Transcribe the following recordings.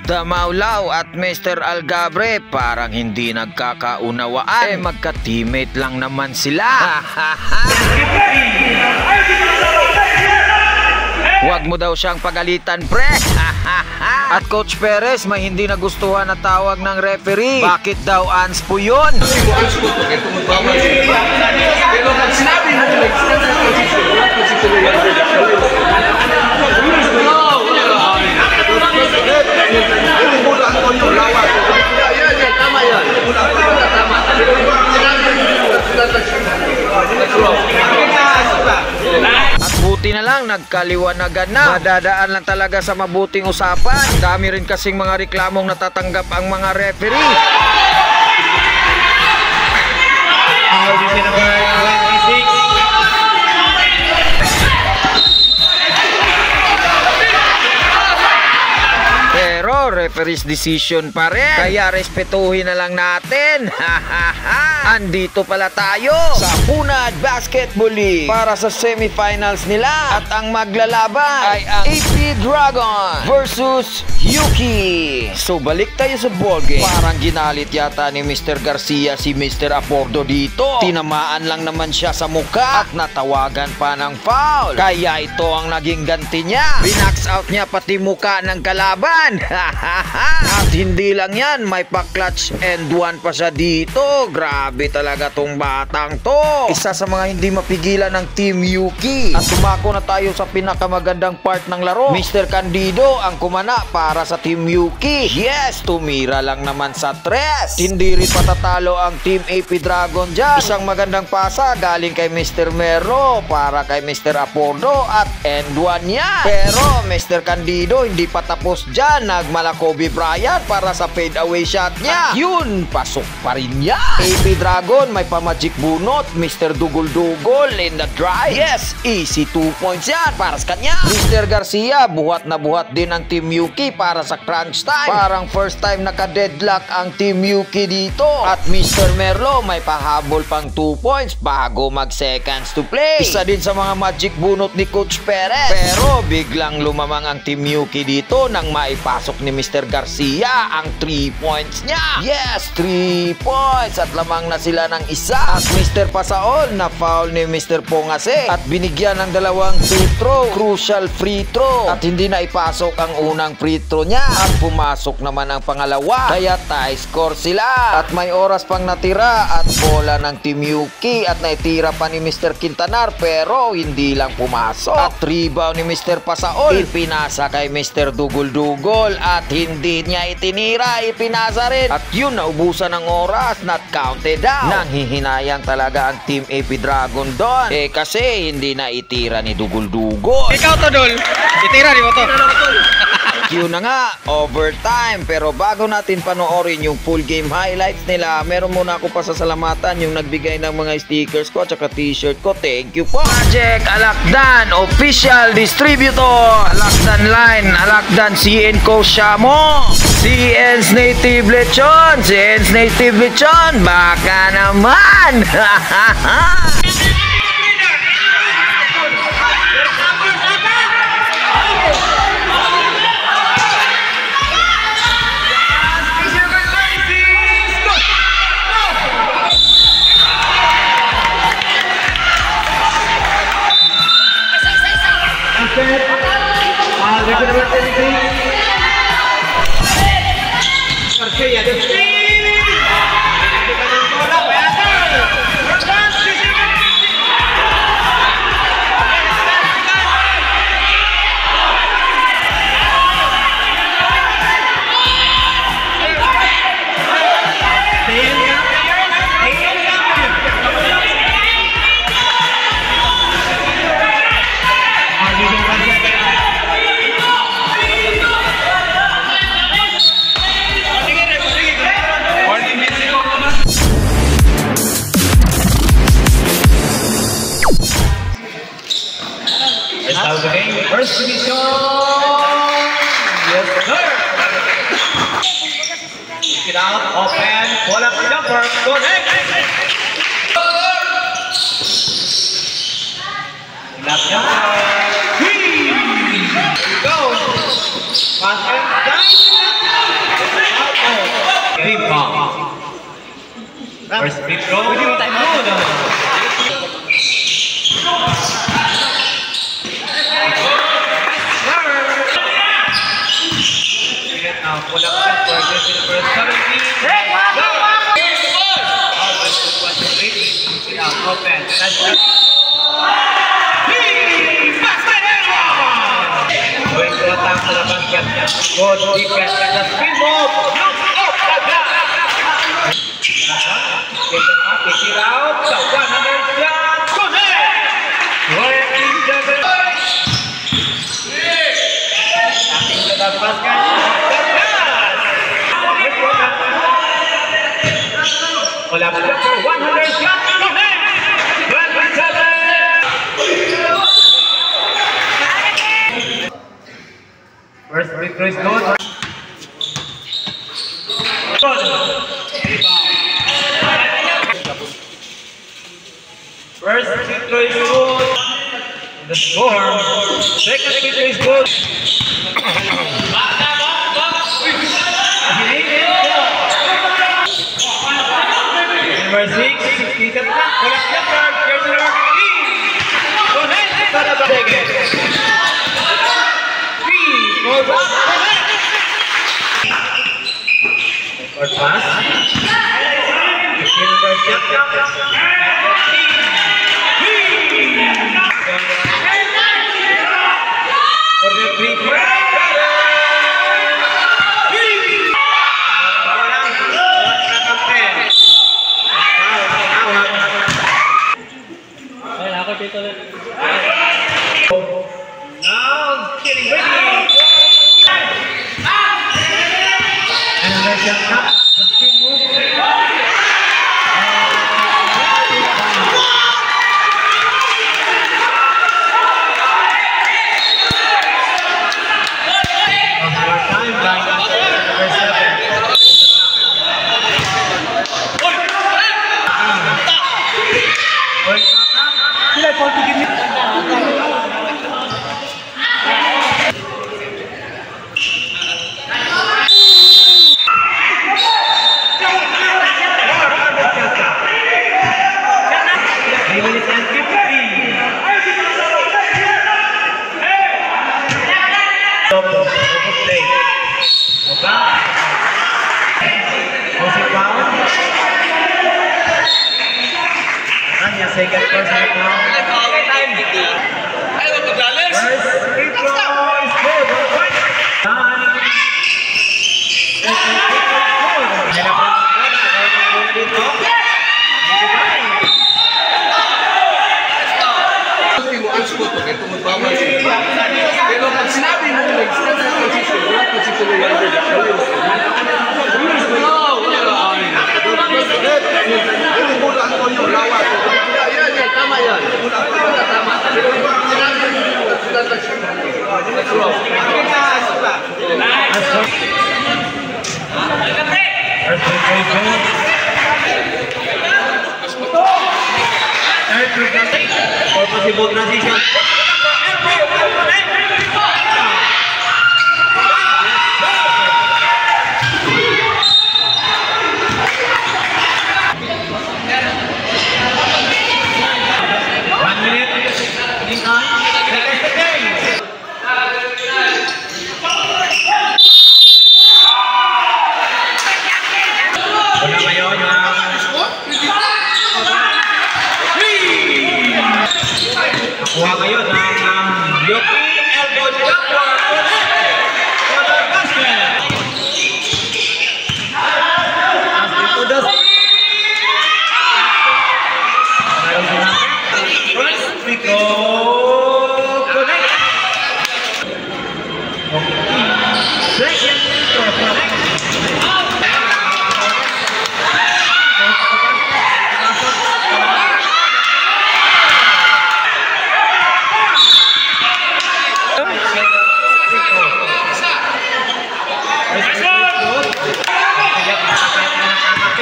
Damaulaw at Mr. Algabre parang hindi nagkakaunawaan. Magka-teammate lang naman sila. Huwag mo daw siyang pagalitan, pre. At Coach Perez may hindi nagustuhan na tawag ng referee. Bakit daw ans po yun? Pero pag sinabi mo, at buti na lang nagkaliwanagan na. Madadaan lang talaga sa mabuting usapan. Ang dami rin kasing mga reklamong natatanggap ang mga referee. Pero referee's decision pa rin, kaya respetuhin na lang natin. Andito pala tayo sa Punad Basketball League para sa semifinals nila. At ang maglalaban ay ang AP Dragon versus Yuki. So balik tayo sa ballgame. Parang ginalit yata ni Mr. Garcia si Mr. Apordo dito. Tinamaan lang naman siya sa muka at natawagan pa ng foul. Kaya ito ang naging ganti niya. Binax out niya pati muka ng kalaban. At hindi lang yan, may pa-clutch and one pa siya dito. Grabe talaga tong batang to. Isa sa mga hindi mapigilan ng Team Yuki. At tumako na tayo sa pinakamagandang part ng laro. Mr. Candido ang kumana para sa Team Yuki. Yes, tumira lang naman sa tres. Hindi rin patatalo ang Team AP Dragon dyan. Isang magandang pasa galing kay Mr. Mero para kay Mr. Apordo at end one niya. Pero Mr. Candido hindi pa tapos dyan. Nagmala Kobe Bryant para sa fade away shot niya. At yun, pasok pa rin niya. AP Dragon may pa-magic bunot. Mr. Dugol-Dugol in the drive. Yes, easy 2 points yan para sa kanya. Mr. Garcia, buhat na buhat din ang Team Yuki para sa crunch time. Parang first time naka-deadlock ang Team Yuki dito. At Mr. Merlo may pahabol pang 2 points bago mag-seconds to play. Isa din sa mga magic bunot ni Coach Perez. Pero biglang lumamang ang Team Yuki dito nang maipasok ni Mr. Garcia ang 3 points niya. Yes, 3 points at lamang na sila ng isa. At Mr. Pasaol na foul ni Mr. Pongase at binigyan ng dalawang free throw. Crucial free throw. At hindi na ipasok ang unang free throw niya. At pumasok naman ang pangalawa. Kaya tie score sila. At may oras pang natira at bola ng Team Yuki at naitira pa ni Mr. Quintanar pero hindi lang pumasok. At rebound ni Mr. Pasaol. Ipinasa kay Mr. Dugol-Dugol at hindi niya itinira, ipinasa rin. At yun, naubusan ng oras, not counted out. Nanghihinayang talaga ang Team AP Dragon doon. Kasi hindi na itira ni Dugol-Dugol. ikaw to, Dol. Itira, di mo to. Yun na nga, overtime. Pero bago natin panoorin yung full game highlights nila, meron muna ako pasasalamatan yung nagbigay ng mga stickers ko at saka t-shirt ko. Thank you po. Project Alakdan, official distributor. Alakdan Line, Alakdan CN Co. Shamo. CN's Native Lechon. CN's Native Lechon. Baka naman. First division. Yes, sir. Kick it out. Open. Pull up the jumper. Go next. Left jumper. Go. Pass and done. First free throw. Pwede mo tayo pull up shot for this in the first 17. Open. Going to attack to the basket. Good defense and the spin move. Look up the glass. Get the pass, kick it out. The 100 shot. Connect. 27. Tapping to the basket. Pull up shot for 100 shot. Connect. 27. First free throw is good. First free throw is good. The score. Second free throw is good. Number 6, 16 ka na. Wala siya card. Jersey number 15. Go ahead. Para ba? Second. 3. Go back. Short pass. 15 number second first right now. First free throw is good. Time. Second free throw is good. Pero pag sinabi mo nag-stand sa position, wala position na yan. Yung bola ako yung lawa. Yan, tama yan. Tama. Pero pag sinabi mo nag-stand sa for possible transition. Kuha ngayon ang Yoki elbow jumper for the basket. First free throw connect. Second free throw connect.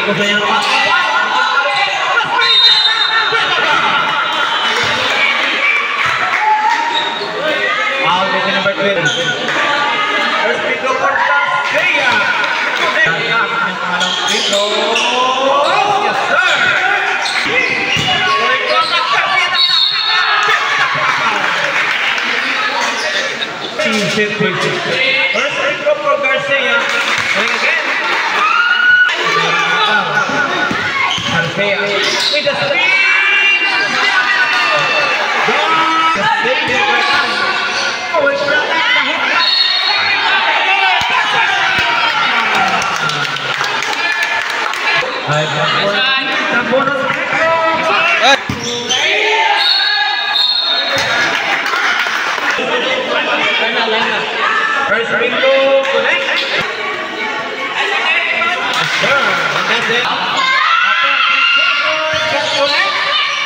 Gusto niya naman. Foul with number 12. First free throw for Tassia. Ang pangalawang free throw. Yes, sir. set point. First free throw for Garcia. Going again. Garcia with the speed. First window connect. Sure, that's it.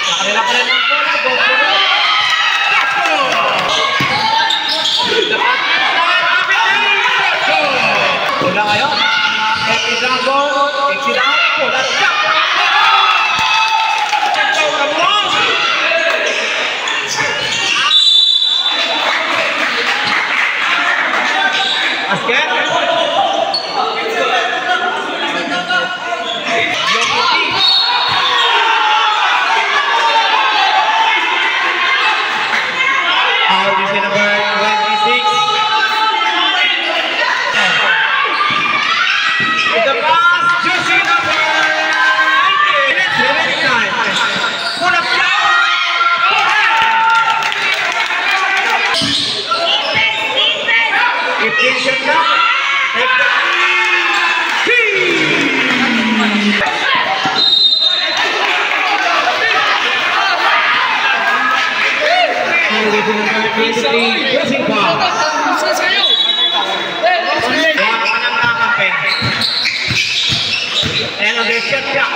Nakalala pa rin ang bola. Go for it. Bola ngayon. Exit lang go. Exit out. Bola siya. Basket. Jersey number 26. With the pass, jersey number 19. For the and on the shot clock.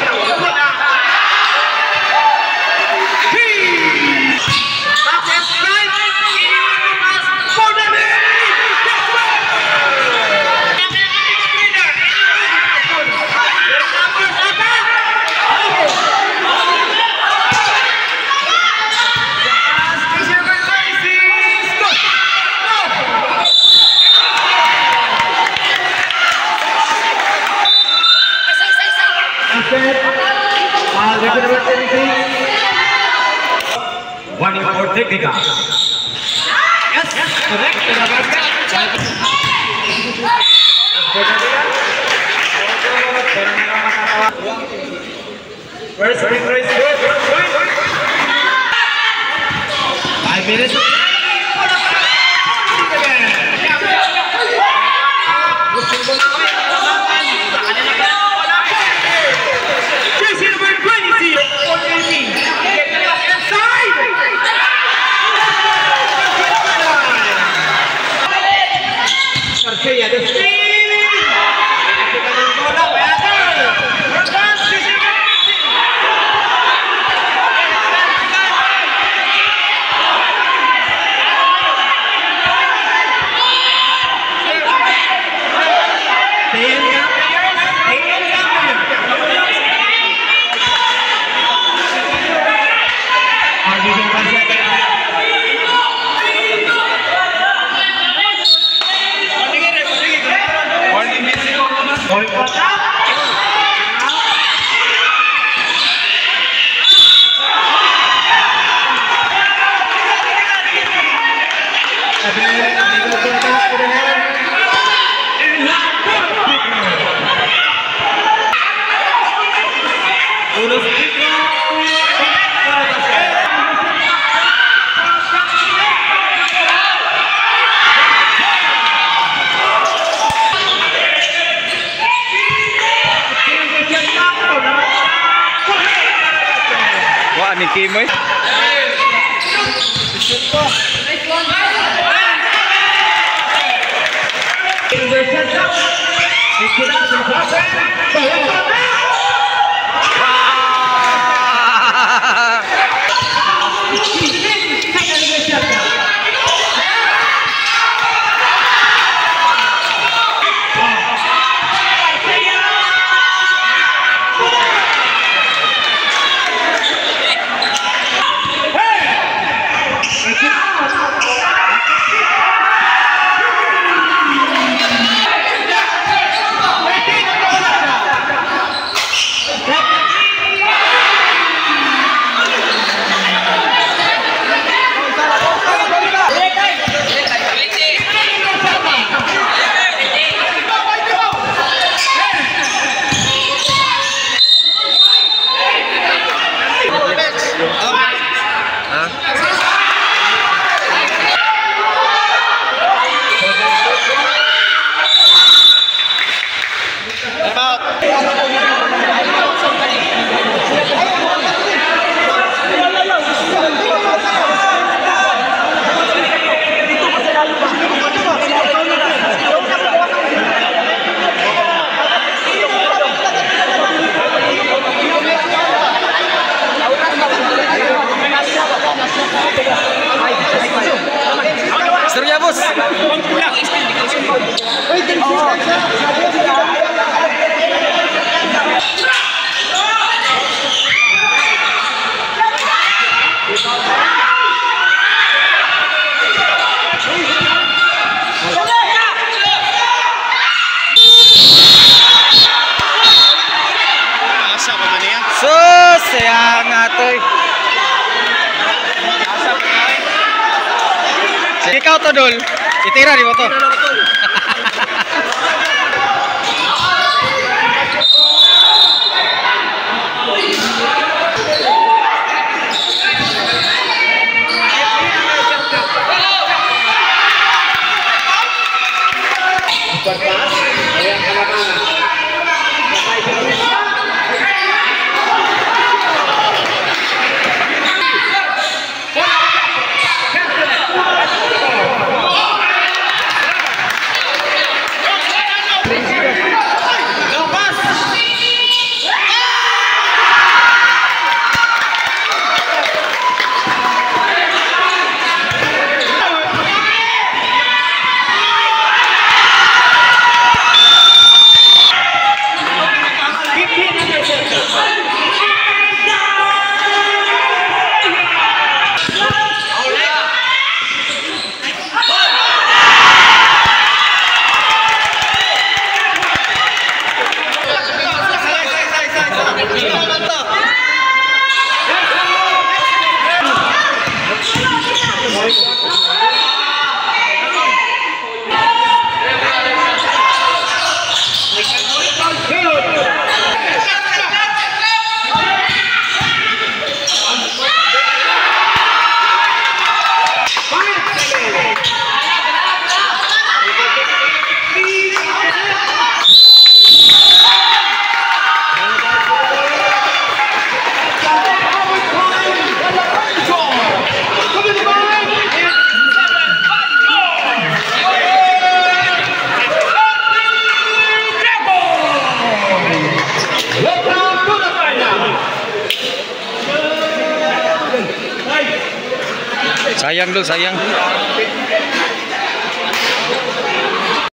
One for technical. Yes, correct. First free throw is good. 5 minutes. Garcia, the screen! Wah, ni Kim eh. sayang atoy. Sige ikaw to dol. Itira di mo to. Sayang dul, sayang.